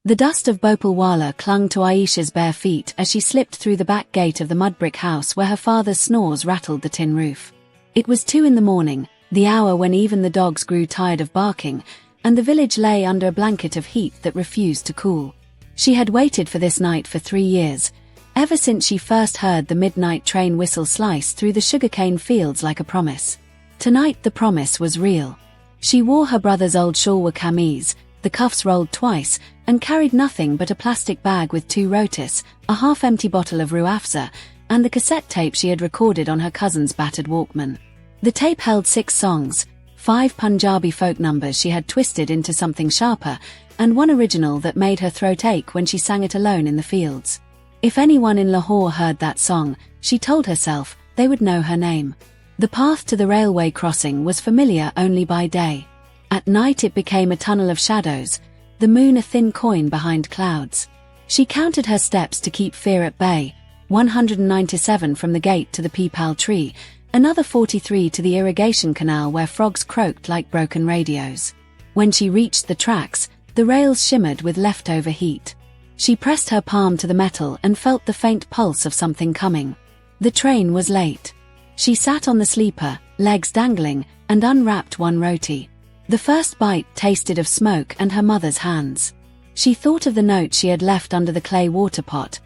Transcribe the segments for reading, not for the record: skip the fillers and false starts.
The dust of Bhopalwala clung to Ayesha's bare feet as she slipped through the back gate of the mud-brick house where her father's snores rattled the tin roof. It was 2 a.m, the hour when even the dogs grew tired of barking, and the village lay under a blanket of heat that refused to cool. She had waited for this night for 3 years, ever since she first heard the midnight train whistle slice through the sugarcane fields like a promise. Tonight the promise was real. She wore her brother's old shalwar kameez, the cuffs rolled twice, and carried nothing but a plastic bag with 2 rotis, a half-empty bottle of ruafza, and the cassette tape she had recorded on her cousin's battered Walkman. The tape held 6 songs, 5 Punjabi folk numbers she had twisted into something sharper, and 1 original that made her throat ache when she sang it alone in the fields. If anyone in Lahore heard that song, she told herself, they would know her name. The path to the railway crossing was familiar only by day. At night it became a tunnel of shadows, the moon a thin coin behind clouds. She counted her steps to keep fear at bay, 197 from the gate to the peepal tree, another 43 to the irrigation canal where frogs croaked like broken radios. When she reached the tracks, the rails shimmered with leftover heat. She pressed her palm to the metal and felt the faint pulse of something coming. The train was late. She sat on the sleeper, legs dangling, and unwrapped 1 roti. The first bite tasted of smoke and her mother's hands. She thought of the note she had left under the clay water pot.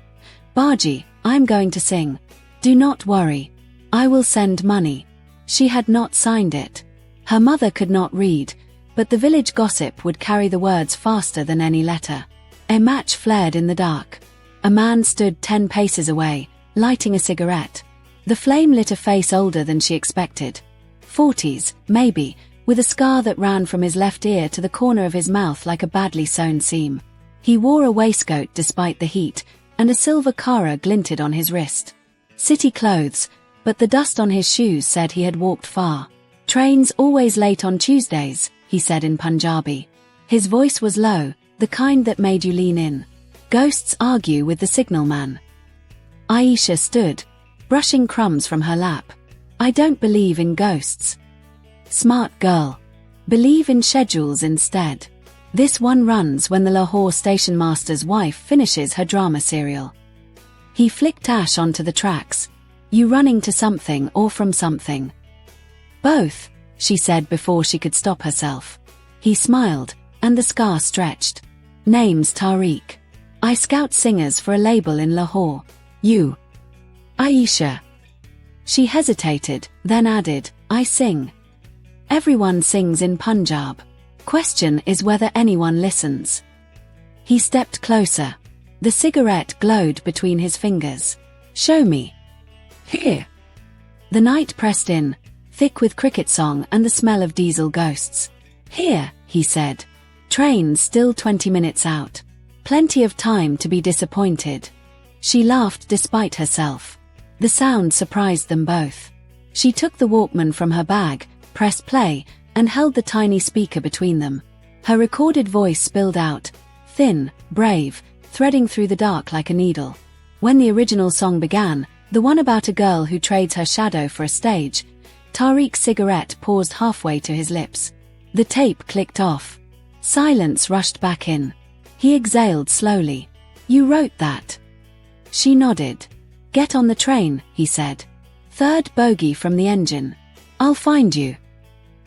"Baji, I'm going to sing. Do not worry. I will send money." She had not signed it. Her mother could not read, but the village gossip would carry the words faster than any letter. A match flared in the dark. A man stood 10 paces away, lighting a cigarette. The flame lit a face older than she expected. 40s, maybe, with a scar that ran from his left ear to the corner of his mouth like a badly sewn seam. He wore a waistcoat despite the heat, and a silver kara glinted on his wrist. City clothes, but the dust on his shoes said he had walked far. "Trains always late on Tuesdays," he said in Punjabi. His voice was low, the kind that made you lean in. "Ghosts argue with the signalman." Ayesha stood, brushing crumbs from her lap. "I don't believe in ghosts." "Smart girl. Believe in schedules instead. This one runs when the Lahore station master's wife finishes her drama serial." He flicked ash onto the tracks. "You running to something or from something?" "Both," she said before she could stop herself. He smiled, and the scar stretched. "Name's Tariq. I scout singers for a label in Lahore. You?" "Ayesha." She hesitated, then added, "I sing." "Everyone sings in Punjab. Question is whether anyone listens." He stepped closer. The cigarette glowed between his fingers. "Show me." "Here." The night pressed in, thick with cricket song and the smell of diesel ghosts. "Here," he said. "Train's still 20 minutes out. Plenty of time to be disappointed." She laughed despite herself. The sound surprised them both. She took the Walkman from her bag, pressed play, and held the tiny speaker between them. Her recorded voice spilled out, thin, brave, threading through the dark like a needle. When the original song began, the one about a girl who trades her shadow for a stage, Tariq's cigarette paused halfway to his lips. The tape clicked off. Silence rushed back in. He exhaled slowly. "You wrote that?" She nodded. "Get on the train," he said. "Third bogie from the engine. I'll find you."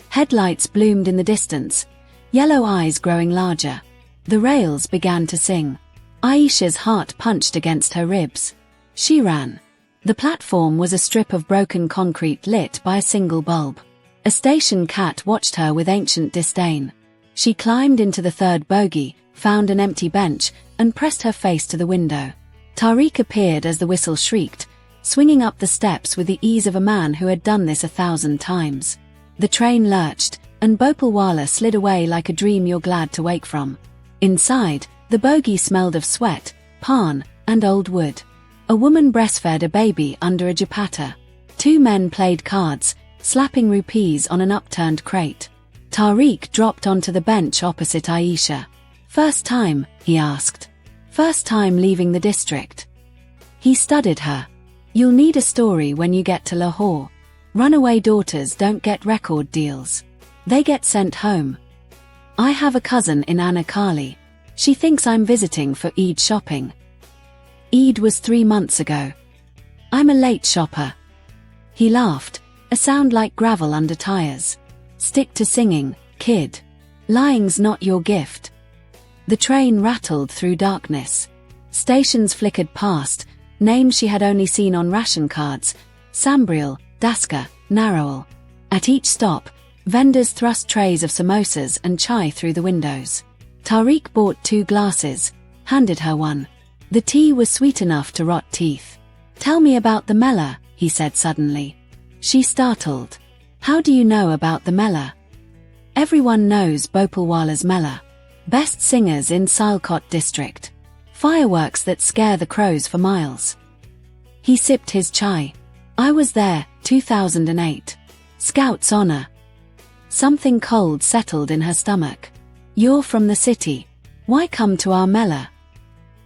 Headlights bloomed in the distance, yellow eyes growing larger. The rails began to sing. Ayesha's heart punched against her ribs. She ran. The platform was a strip of broken concrete lit by a single bulb. A station cat watched her with ancient disdain. She climbed into the third bogie, found an empty bench, and pressed her face to the window. Tariq appeared as the whistle shrieked, swinging up the steps with the ease of a man who had done this 1,000 times. The train lurched, and Bhopalwala slid away like a dream you're glad to wake from. Inside, the bogie smelled of sweat, pan, and old wood. A woman breastfed a baby under a dupatta. 2 men played cards, slapping rupees on an upturned crate. Tariq dropped onto the bench opposite Ayesha. "First time?" he asked. "First time leaving the district." He studied her. "You'll need a story when you get to Lahore. Runaway daughters don't get record deals. They get sent home. I have a cousin in Anakali. She thinks I'm visiting for Eid shopping. Eid was 3 months ago. I'm a late shopper. He laughed, a sound like gravel under tires. Stick to singing, kid. Lying's not your gift. The train rattled through darkness. Stations flickered past, names she had only seen on ration cards: Sambriel, Daska, Narowal. At each stop, vendors thrust trays of samosas and chai through the windows. Tariq bought 2 glasses, handed her one. The tea was sweet enough to rot teeth. Tell me about the Mela, he said suddenly. She startled. How do you know about the Mela? Everyone knows Bhopalwala's Mela. Best singers in Sialkot district. Fireworks that scare the crows for miles. He sipped his chai. I was there, 2008. Scout's honor. Something cold settled in her stomach. You're from the city. Why come to our Mela?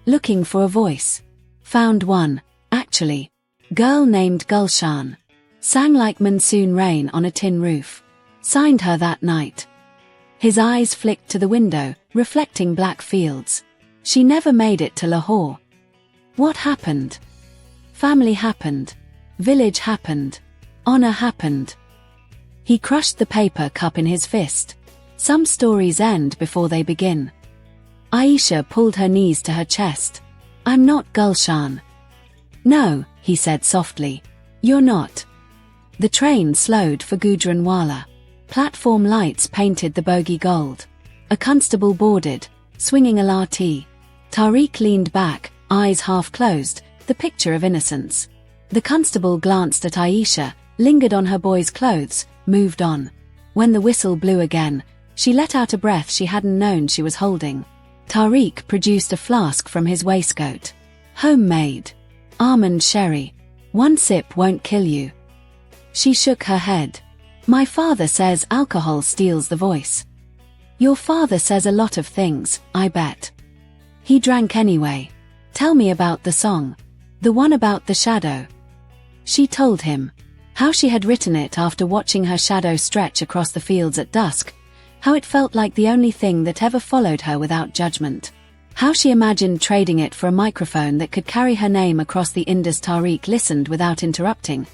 Looking for a voice. Found one, actually. Girl named Gulshan. Sang like monsoon rain on a tin roof. Signed her that night. His eyes flicked to the window, reflecting black fields. She never made it to Lahore. What happened? Family happened. Village happened. Honor happened. He crushed the paper cup in his fist. Some stories end before they begin. Ayesha pulled her knees to her chest. I'm not Gulshan. No, he said softly. You're not. The train slowed for Gujranwala. Platform lights painted the bogie gold. A constable boarded, swinging a lathi. Tariq leaned back, eyes half closed, the picture of innocence. The constable glanced at Ayesha, lingered on her boy's clothes, moved on. When the whistle blew again, she let out a breath she hadn't known she was holding. Tariq produced a flask from his waistcoat. Homemade. Almond sherry. 1 sip won't kill you. She shook her head. My father says alcohol steals the voice. Your father says a lot of things, I bet. He drank anyway. Tell me about the song. The one about the shadow. She told him. How she had written it after watching her shadow stretch across the fields at dusk. How it felt like the only thing that ever followed her without judgment. How she imagined trading it for a microphone that could carry her name across the Indus. Tariq listened without interrupting.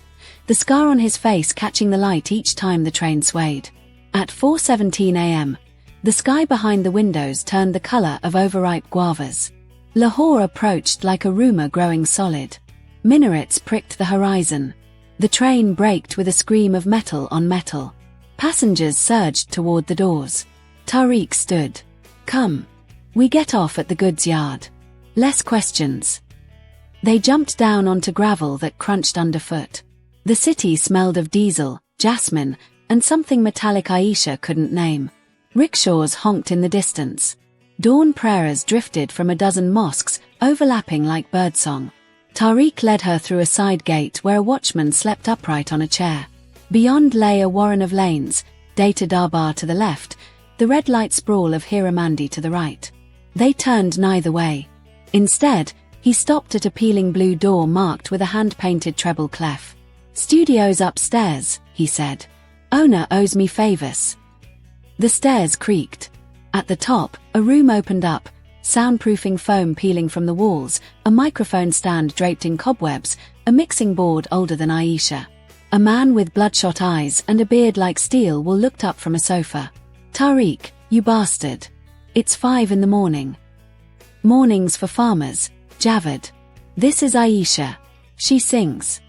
The scar on his face catching the light each time the train swayed. At 4:17 a.m., the sky behind the windows turned the color of overripe guavas. Lahore approached like a rumor growing solid. Minarets pricked the horizon. The train braked with a scream of metal on metal. Passengers surged toward the doors. Tariq stood. Come. We get off at the goods yard. Less questions. They jumped down onto gravel that crunched underfoot. The city smelled of diesel, jasmine, and something metallic Ayesha couldn't name. Rickshaws honked in the distance. Dawn prayers drifted from a dozen mosques, overlapping like birdsong. Tariq led her through a side gate where a watchman slept upright on a chair. Beyond lay a warren of lanes, Data Darbar to the left, the red light sprawl of Hiramandi to the right. They turned neither way. Instead, he stopped at a peeling blue door marked with a hand-painted treble clef. Studios upstairs, he said. Owner owes me favors. The stairs creaked. At the top, a room opened up, soundproofing foam peeling from the walls, a microphone stand draped in cobwebs, a mixing board older than Ayesha. A man with bloodshot eyes and a beard like steel wool looked up from a sofa. Tariq, you bastard. It's 5 in the morning. Mornings for farmers, Javed. This is Ayesha. She sings.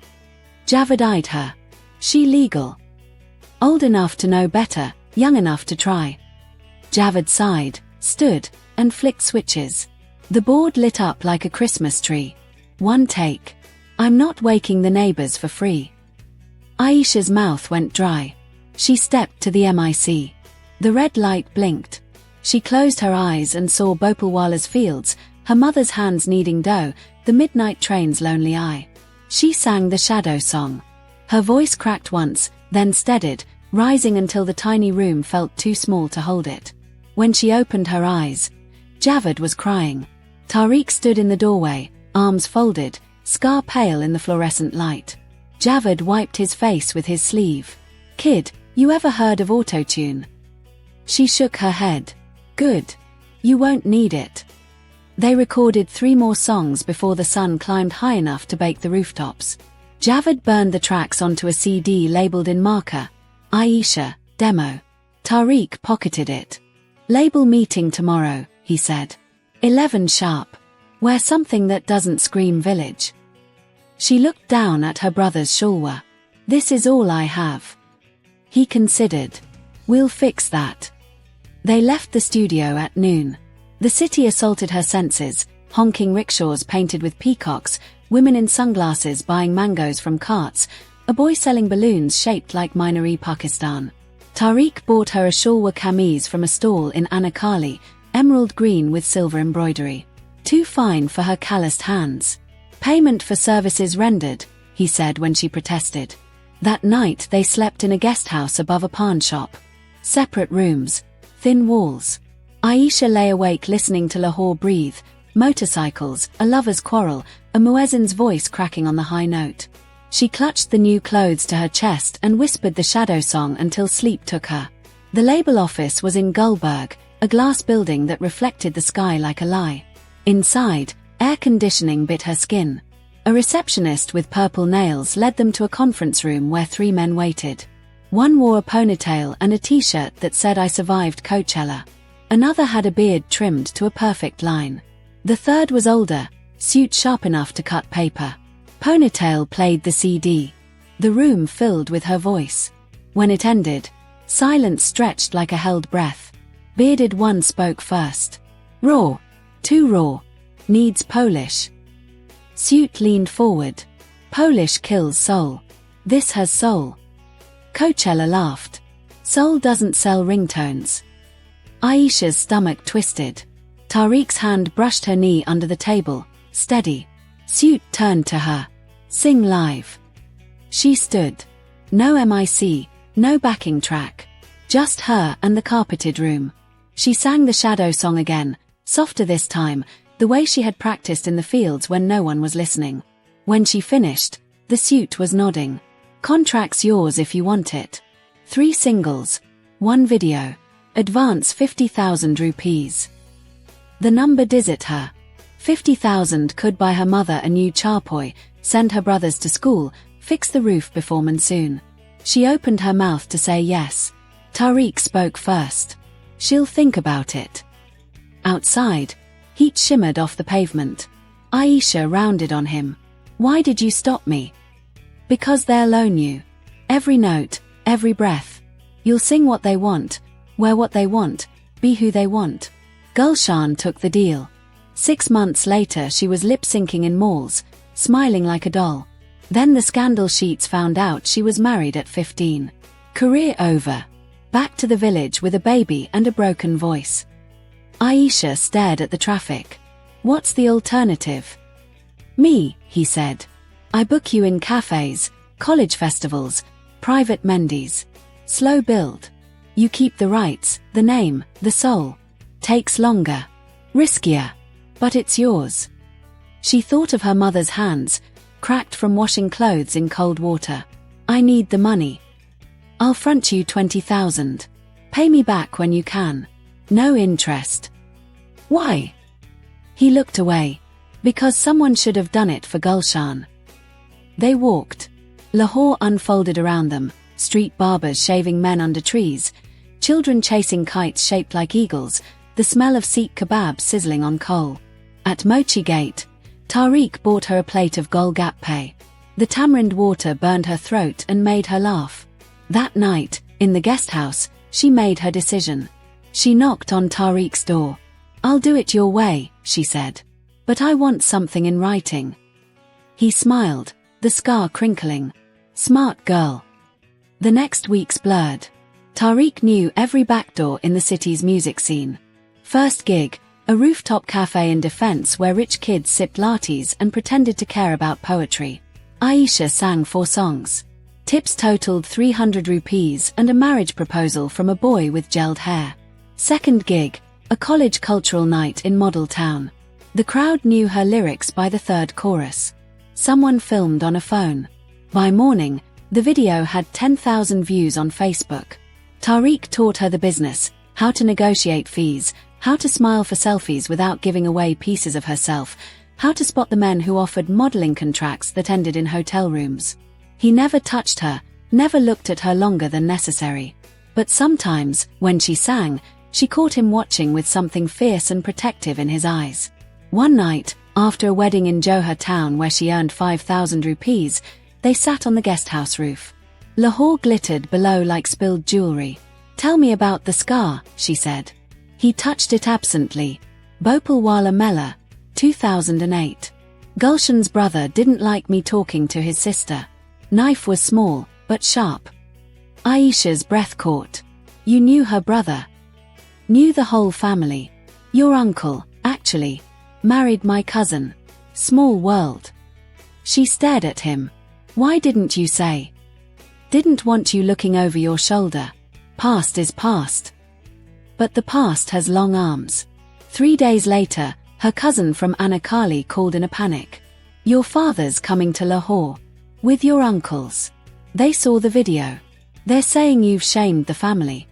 Javed eyed her. She legal. Old enough to know better, young enough to try. Javed sighed, stood, and flicked switches. The board lit up like a Christmas tree. One take. I'm not waking the neighbors for free. Ayesha's mouth went dry. She stepped to the MIC. The red light blinked. She closed her eyes and saw Bhopalwala's fields, her mother's hands kneading dough, the midnight train's lonely eye. She sang the shadow song. Her voice cracked once, then steadied, rising until the tiny room felt too small to hold it. When she opened her eyes, Javed was crying. Tariq stood in the doorway, arms folded, scar pale in the fluorescent light. Javed wiped his face with his sleeve. Kid, you ever heard of autotune? She shook her head. Good. You won't need it. They recorded 3 more songs before the sun climbed high enough to bake the rooftops. Javed burned the tracks onto a CD labeled in marker, Ayesha, demo. Tariq pocketed it. Label meeting tomorrow, he said. 11 sharp. Wear something that doesn't scream village. She looked down at her brother's shulwar. This is all I have. He considered. We'll fix that. They left the studio at noon. The city assaulted her senses, honking rickshaws painted with peacocks, women in sunglasses buying mangoes from carts, a boy selling balloons shaped like Minari-Pakistan. Tariq bought her a shalwar kameez from a stall in Anakali, emerald green with silver embroidery. Too fine for her calloused hands. Payment for services rendered, he said when she protested. That night they slept in a guest house above a pawn shop. Separate rooms, thin walls. Ayesha lay awake listening to Lahore breathe, motorcycles, a lover's quarrel, a muezzin's voice cracking on the high note. She clutched the new clothes to her chest and whispered the shadow song until sleep took her. The label office was in Gulberg, a glass building that reflected the sky like a lie. Inside, air conditioning bit her skin. A receptionist with purple nails led them to a conference room where 3 men waited. One wore a ponytail and a t-shirt that said "I survived Coachella." Another had a beard trimmed to a perfect line. The third was older, suit sharp enough to cut paper. Ponytail played the CD. The room filled with her voice. When it ended, silence stretched like a held breath. Bearded one spoke first. Raw. Too raw. Needs polish. Suit leaned forward. Polish kills soul. This has soul. Coachella laughed. Soul doesn't sell ringtones. Ayesha's stomach twisted. Tariq's hand brushed her knee under the table. Steady. Suit turned to her. Sing live. She stood. No MIC, no backing track. Just her and the carpeted room. She sang the shadow song again, softer this time, the way she had practiced in the fields when no one was listening. When she finished, the suit was nodding. Contract's yours if you want it. 3 singles. 1 video. Advance 50,000 rupees. The number dizzied her. 50,000 could buy her mother a new charpoy, send her brothers to school, fix the roof before monsoon. She opened her mouth to say yes. Tariq spoke first. She'll think about it. Outside, heat shimmered off the pavement. Ayesha rounded on him. Why did you stop me? Because they'll own you. Every note, every breath. You'll sing what they want, wear what they want, be who they want. Gulshan took the deal. 6 months later she was lip-syncing in malls, smiling like a doll. Then the scandal sheets found out she was married at 15. Career over. Back to the village with a baby and a broken voice. Ayesha stared at the traffic. What's the alternative? Me, he said. I book you in cafes, college festivals, private mendies. Slow build. You keep the rights, the name, the soul. Takes longer. Riskier. But it's yours. She thought of her mother's hands, cracked from washing clothes in cold water. I need the money. I'll front you 20,000. Pay me back when you can. No interest. Why? He looked away. Because someone should have done it for Gulshan. They walked. Lahore unfolded around them, street barbers shaving men under trees, children chasing kites shaped like eagles, the smell of Sikh kebab sizzling on coal. At Mochi Gate, Tariq bought her a plate of golgappe. The tamarind water burned her throat and made her laugh. That night, in the guest house, she made her decision. She knocked on Tariq's door. I'll do it your way, she said. But I want something in writing. He smiled, the scar crinkling. Smart girl. The next weeks blurred. Tariq knew every backdoor in the city's music scene. First gig, a rooftop cafe in Defense where rich kids sipped lattes and pretended to care about poetry. Ayesha sang 4 songs. Tips totaled 300 rupees and a marriage proposal from a boy with gelled hair. Second gig, a college cultural night in Model Town. The crowd knew her lyrics by the 3rd chorus. Someone filmed on a phone. By morning, the video had 10,000 views on Facebook. Tariq taught her the business, how to negotiate fees, How to smile for selfies without giving away pieces of herself. How to spot the men who offered modeling contracts that ended in hotel rooms. He never touched her, never looked at her longer than necessary. But sometimes, when she sang, she caught him watching with something fierce and protective in his eyes. One night, after a wedding in Johar town where she earned 5,000 rupees, they sat on the guesthouse roof. Lahore glittered below like spilled jewelry. "Tell me about the scar," she said. He touched it absently. Bhopalwala Mela, 2008. Gulshan's brother didn't like me talking to his sister. Knife was small, but sharp. Ayesha's breath caught. "You knew her brother?" "Knew the whole family. Your uncle, actually. Married my cousin. Small world." She stared at him. "Why didn't you say?" "Didn't want you looking over your shoulder. Past is past." But the past has long arms. 3 days later, her cousin from Anakali called in a panic. "Your father's coming to Lahore. With your uncles. They saw the video. They're saying you've shamed the family."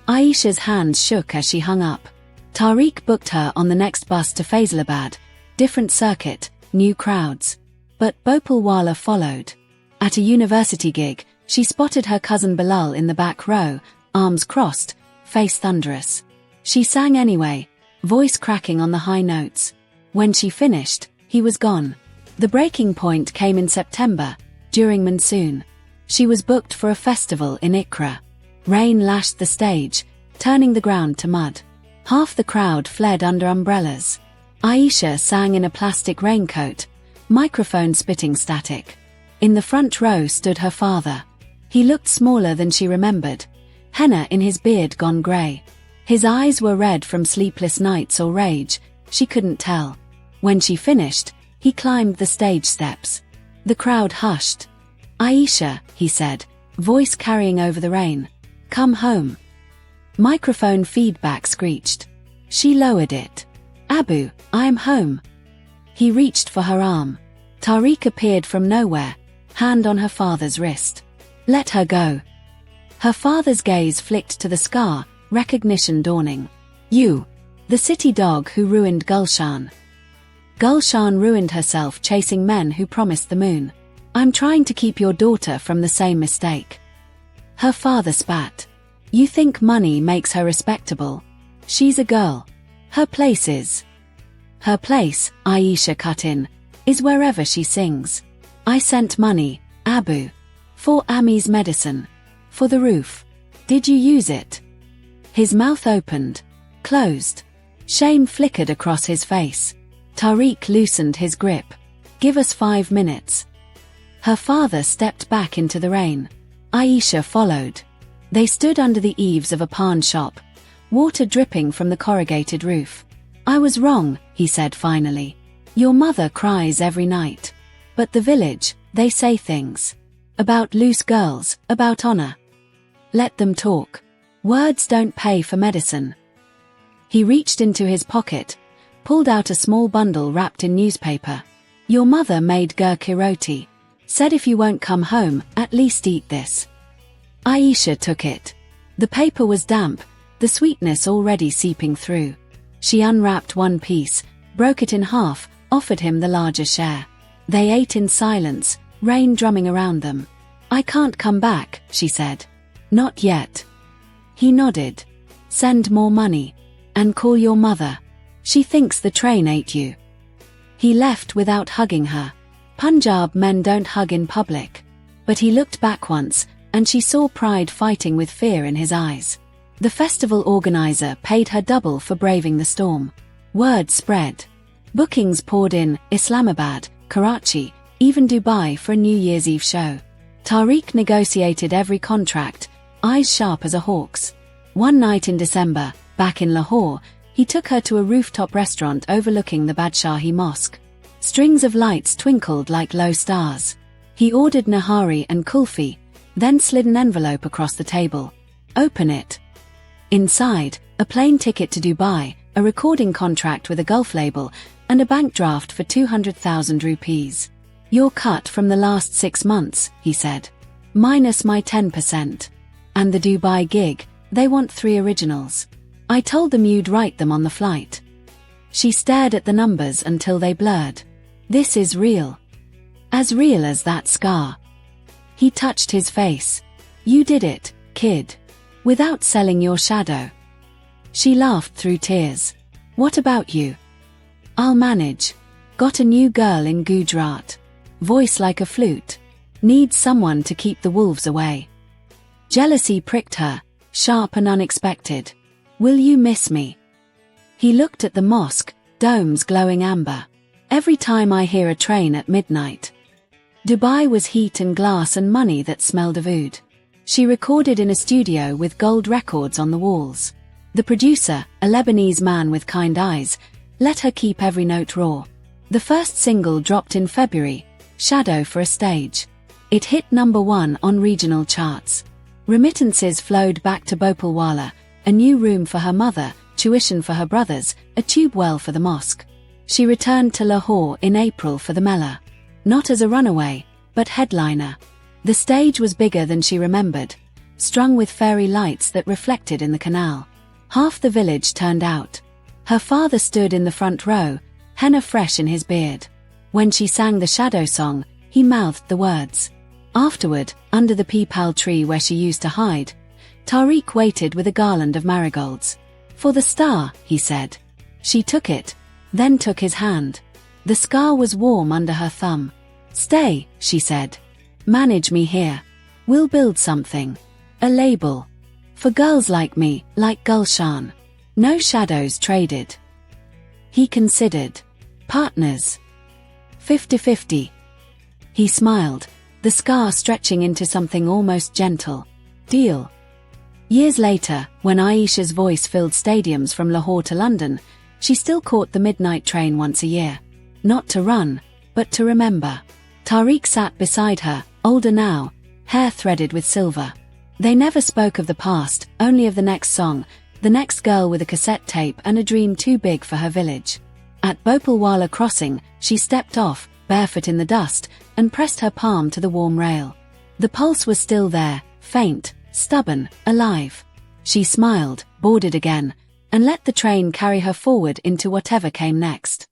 Ayesha's hands shook as she hung up. Tariq booked her on the next bus to Faisalabad. Different circuit, new crowds. But Bhopalwala followed. At a university gig, she spotted her cousin Bilal in the back row, arms crossed, face thunderous. She sang anyway, voice cracking on the high notes. When she finished, he was gone. The breaking point came in September, during monsoon. She was booked for a festival in Ikra. Rain lashed the stage, turning the ground to mud. Half the crowd fled under umbrellas. Ayesha sang in a plastic raincoat, microphone spitting static. In the front row stood her father. He looked smaller than she remembered, henna in his beard gone grey. His eyes were red from sleepless nights or rage, she couldn't tell. When she finished, he climbed the stage steps. The crowd hushed. "Ayesha," he said, voice carrying over the rain. "Come home." Microphone feedback screeched. She lowered it. "Abu, I am home." He reached for her arm. Tariq appeared from nowhere, hand on her father's wrist. "Let her go." Her father's gaze flicked to the scar, recognition dawning. "You. The city dog who ruined Gulshan." Gulshan ruined herself chasing men who promised the moon. "I'm trying to keep your daughter from the same mistake." Her father spat. "You think money makes her respectable? She's a girl. Her place is." "Her place," Ayesha cut in, "is wherever she sings. I sent money, Abu. For Ami's medicine. For the roof. Did you use it?" His mouth opened. Closed. Shame flickered across his face. Tariq loosened his grip. "Give us 5 minutes." Her father stepped back into the rain. Ayesha followed. They stood under the eaves of a pawn shop, water dripping from the corrugated roof. "I was wrong," he said finally. "Your mother cries every night. But the village, they say things. About loose girls, about honor. Let them talk. Words don't pay for medicine." He reached into his pocket, pulled out a small bundle wrapped in newspaper. "Your mother made ghee roti. Said if you won't come home, at least eat this." Ayesha took it. The paper was damp, the sweetness already seeping through. She unwrapped one piece, broke it in half, offered him the larger share. They ate in silence, rain drumming around them. "I can't come back," she said. "Not yet." He nodded. "Send more money. And call your mother. She thinks the train ate you." He left without hugging her. Punjab men don't hug in public. But he looked back once, and she saw pride fighting with fear in his eyes. The festival organizer paid her double for braving the storm. Word spread. Bookings poured in, Islamabad, Karachi, even Dubai for a New Year's Eve show. Tariq negotiated every contract, eyes sharp as a hawk's. One night in December, back in Lahore, he took her to a rooftop restaurant overlooking the Badshahi Mosque. Strings of lights twinkled like low stars. He ordered nahari and kulfi, then slid an envelope across the table. "Open it." Inside, a plane ticket to Dubai, a recording contract with a Gulf label, and a bank draft for 200,000 rupees. "Your cut from the last 6 months," he said. "Minus my 10%. And the Dubai gig, they want 3 originals." I told them you'd write them on the flight. She stared at the numbers until they blurred. This is real. As real as that scar. He touched his face. You did it, kid. Without selling your shadow. She laughed through tears. What about you? I'll manage. Got a new girl in Gujarat. Voice like a flute. Needs someone to keep the wolves away. Jealousy pricked her, sharp and unexpected. Will you miss me? He looked at the mosque, domes glowing amber. Every time I hear a train at midnight. Dubai was heat and glass and money that smelled of oud. She recorded in a studio with gold records on the walls. The producer, a Lebanese man with kind eyes, let her keep every note raw. The first single dropped in February, Shadow for a Stage. It hit #1 on regional charts. Remittances flowed back to Bhopalwala, a new room for her mother, tuition for her brothers, a tube well for the mosque. She returned to Lahore in April for the Mela. Not as a runaway, but headliner. The stage was bigger than she remembered, strung with fairy lights that reflected in the canal. Half the village turned out. Her father stood in the front row, henna fresh in his beard. When she sang the shadow song, he mouthed the words. Afterward, under the peepal tree where she used to hide, Tariq waited with a garland of marigolds. For the star, he said. She took it, then took his hand. The scar was warm under her thumb. Stay, she said. Manage me here. We'll build something. A label. For girls like me, like Gulshan. No shadows traded. He considered. Partners. 50-50. He smiled, the scar stretching into something almost gentle. Deal. Years later, when Ayesha's voice filled stadiums from Lahore to London, she still caught the midnight train once a year. Not to run, but to remember. Tariq sat beside her, older now, hair threaded with silver. They never spoke of the past, only of the next song, the next girl with a cassette tape and a dream too big for her village. At Bhopalwala crossing, she stepped off, barefoot in the dust, and pressed her palm to the warm rail. The pulse was still there, faint, stubborn, alive. She smiled, boarded again, and let the train carry her forward into whatever came next.